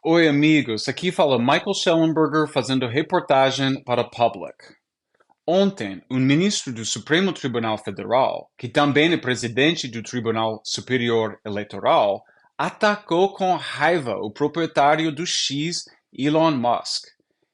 Oi, amigos. Aqui fala Michael Schellenberger fazendo reportagem para Public. Ontem, um ministro do Supremo Tribunal Federal, que também é presidente do Tribunal Superior Eleitoral, atacou com raiva o proprietário do X, Elon Musk.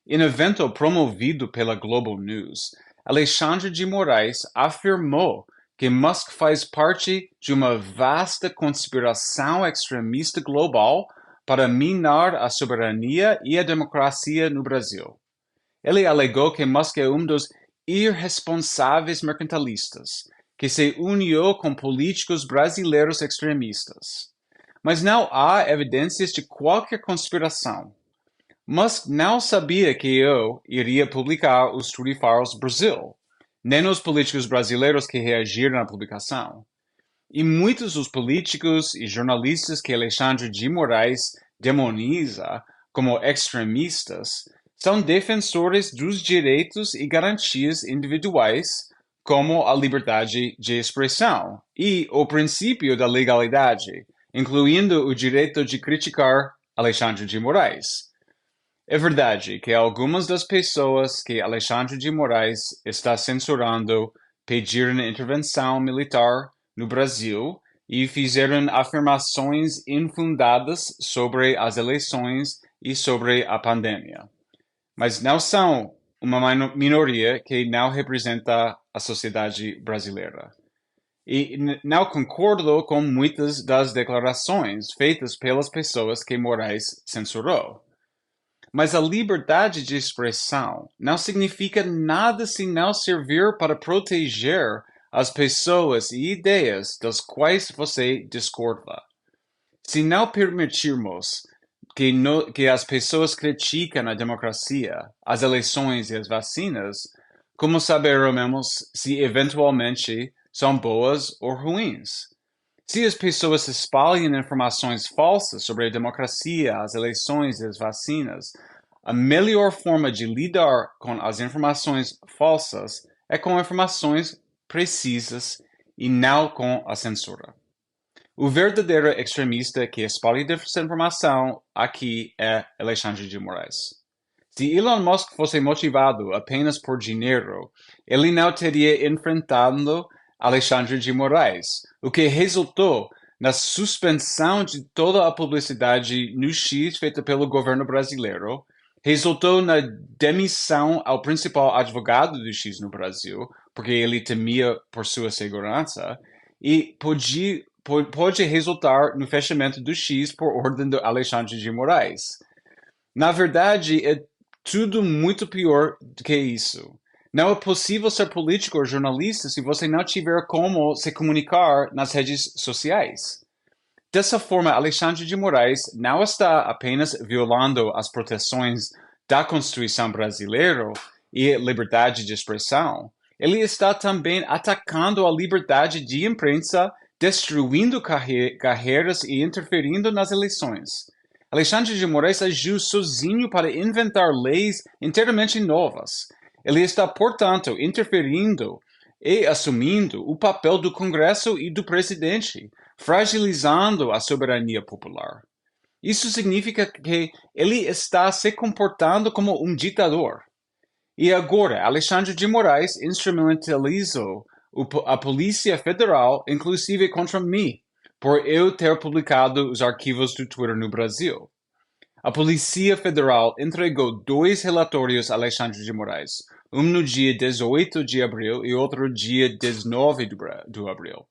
Em evento promovido pela Global News, Alexandre de Moraes afirmou que Musk faz parte de uma vasta conspiração extremista global para minar a soberania e a democracia no Brasil. Ele alegou que Musk é um dos irresponsáveis mercantilistas que se uniu com políticos brasileiros extremistas. Mas não há evidências de qualquer conspiração. Musk não sabia que eu iria publicar os Trudy Files Brasil, nem os políticos brasileiros que reagiram à publicação. E muitos dos políticos e jornalistas que Alexandre de Moraes demoniza como extremistas são defensores dos direitos e garantias individuais, como a liberdade de expressão e o princípio da legalidade, incluindo o direito de criticar Alexandre de Moraes. É verdade que algumas das pessoas que Alexandre de Moraes está censurando pediram intervenção militar no Brasil e fizeram afirmações infundadas sobre as eleições e sobre a pandemia. Mas não são uma minoria que não representa a sociedade brasileira. E não concordo com muitas das declarações feitas pelas pessoas que Moraes censurou. Mas a liberdade de expressão não significa nada se não servir para proteger as pessoas e ideias das quais você discorda. Se não permitirmos que as pessoas critiquem a democracia, as eleições e as vacinas, como saberemos se eventualmente são boas ou ruins? Se as pessoas espalham informações falsas sobre a democracia, as eleições e as vacinas, a melhor forma de lidar com as informações falsas é com informações precisas e não com a censura. O verdadeiro extremista que espalha desinformação aqui é Alexandre de Moraes. Se Elon Musk fosse motivado apenas por dinheiro, ele não teria enfrentado Alexandre de Moraes, o que resultou na suspensão de toda a publicidade no X feita pelo governo brasileiro, resultou na demissão ao principal advogado do X no Brasil, porque ele temia por sua segurança, e pode resultar no fechamento do X por ordem do Alexandre de Moraes. Na verdade, é tudo muito pior do que isso. Não é possível ser político ou jornalista se você não tiver como se comunicar nas redes sociais. Dessa forma, Alexandre de Moraes não está apenas violando as proteções da Constituição brasileira e a liberdade de expressão, ele está também atacando a liberdade de imprensa, destruindo carreiras e interferindo nas eleições. Alexandre de Moraes agiu sozinho para inventar leis inteiramente novas. Ele está, portanto, interferindo e assumindo o papel do Congresso e do presidente, fragilizando a soberania popular. Isso significa que ele está se comportando como um ditador. E agora, Alexandre de Moraes instrumentalizou a Polícia Federal, inclusive contra mim, por eu ter publicado os arquivos do Twitter no Brasil. A Polícia Federal entregou 2 relatórios a Alexandre de Moraes, um no dia 18 de abril e outro dia 19 de abril.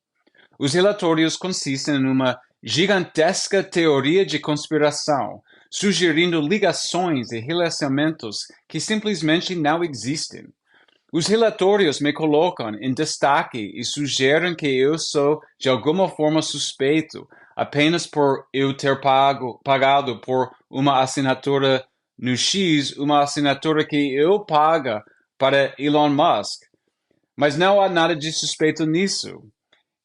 Os relatórios consistem em uma gigantesca teoria de conspiração, sugerindo ligações e relacionamentos que simplesmente não existem. Os relatórios me colocam em destaque e sugerem que eu sou, de alguma forma, suspeito, apenas por eu ter pagado por uma assinatura no X, uma assinatura que eu pago para Elon Musk. Mas não há nada de suspeito nisso.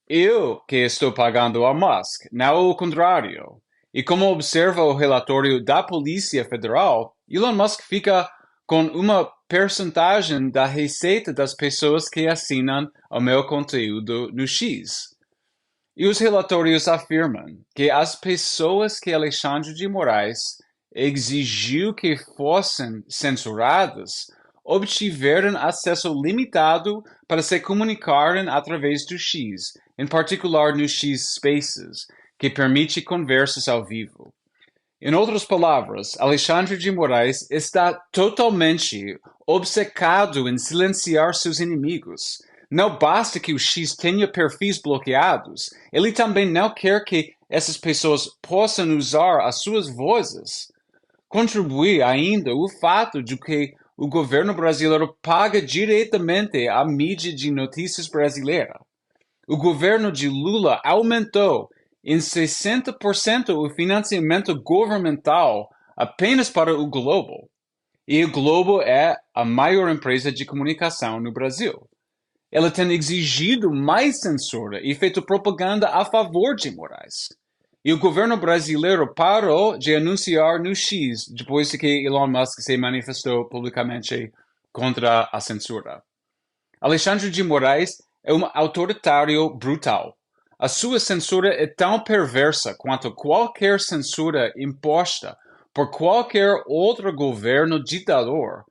Eu que estou pagando a Musk, não o contrário. E como observa o relatório da Polícia Federal, Elon Musk fica com uma percentagem da receita das pessoas que assinam o meu conteúdo no X. E os relatórios afirmam que as pessoas que Alexandre de Moraes exigiu que fossem censuradas, obtiveram acesso limitado para se comunicarem através do X, em particular no X Spaces, que permite conversas ao vivo. Em outras palavras, Alexandre de Moraes está totalmente obcecado em silenciar seus inimigos. Não basta que o X tenha perfis bloqueados, ele também não quer que essas pessoas possam usar as suas vozes. Contribui ainda o fato de que o governo brasileiro paga diretamente a mídia de notícias brasileira. O governo de Lula aumentou em 60% o financiamento governamental apenas para o Globo. E o Globo é a maior empresa de comunicação no Brasil. Ela tem exigido mais censura e feito propaganda a favor de Moraes. E o governo brasileiro parou de anunciar no X depois de que Elon Musk se manifestou publicamente contra a censura. Alexandre de Moraes é um autoritário brutal. A sua censura é tão perversa quanto qualquer censura imposta por qualquer outro governo ditador,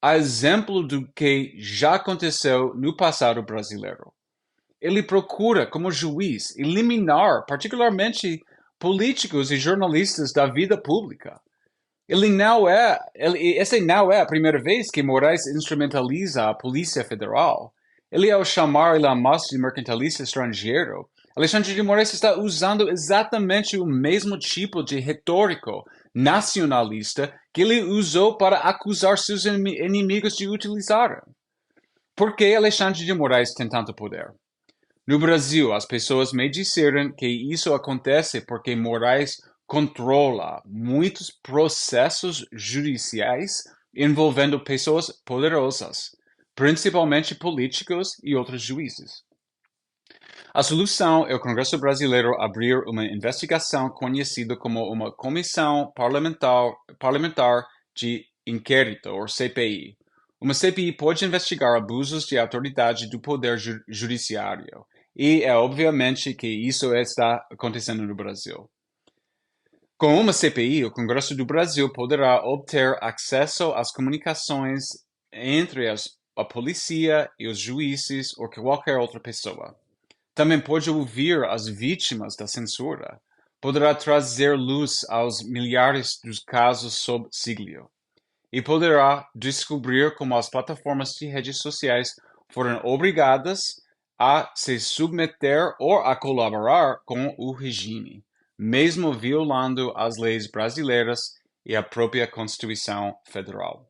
a exemplo do que já aconteceu no passado brasileiro. Ele procura, como juiz, eliminar, particularmente, políticos e jornalistas da vida pública. Essa não é a primeira vez que Moraes instrumentaliza a Polícia Federal. Ele, ao chamar Elon Musk de mercantilista estrangeiro, Alexandre de Moraes está usando exatamente o mesmo tipo de retórico nacionalista que ele usou para acusar seus inimigos de utilizar. Por que Alexandre de Moraes tem tanto poder? No Brasil, as pessoas me disseram que isso acontece porque Moraes controla muitos processos judiciais envolvendo pessoas poderosas, principalmente políticos e outros juízes. A solução é o Congresso Brasileiro abrir uma investigação conhecida como uma Comissão Parlamentar de Inquérito, ou CPI. Uma CPI pode investigar abusos de autoridade do Poder Judiciário, e é obviamente que isso está acontecendo no Brasil. Com uma CPI, o Congresso do Brasil poderá obter acesso às comunicações entre a polícia e os juízes ou qualquer outra pessoa. Também pode ouvir as vítimas da censura. Poderá trazer luz aos milhares dos casos sob sigilo. E poderá descobrir como as plataformas de redes sociais foram obrigadas a se submeter ou a colaborar com o regime, mesmo violando as leis brasileiras e a própria Constituição Federal.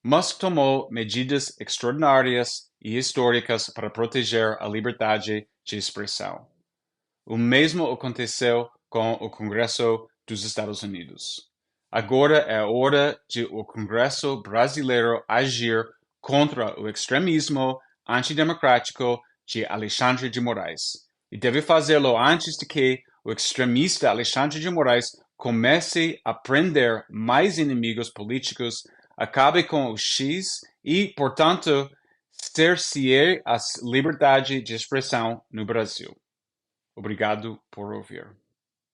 Musk tomou medidas extraordinárias e históricas para proteger a liberdade de expressão. O mesmo aconteceu com o Congresso dos Estados Unidos. Agora é hora de o Congresso brasileiro agir contra o extremismo antidemocrático de Alexandre de Moraes. E deve fazê-lo antes de que o extremista Alexandre de Moraes comece a prender mais inimigos políticos, acabe com o X e, portanto, cerceie a liberdade de expressão no Brasil. Obrigado por ouvir.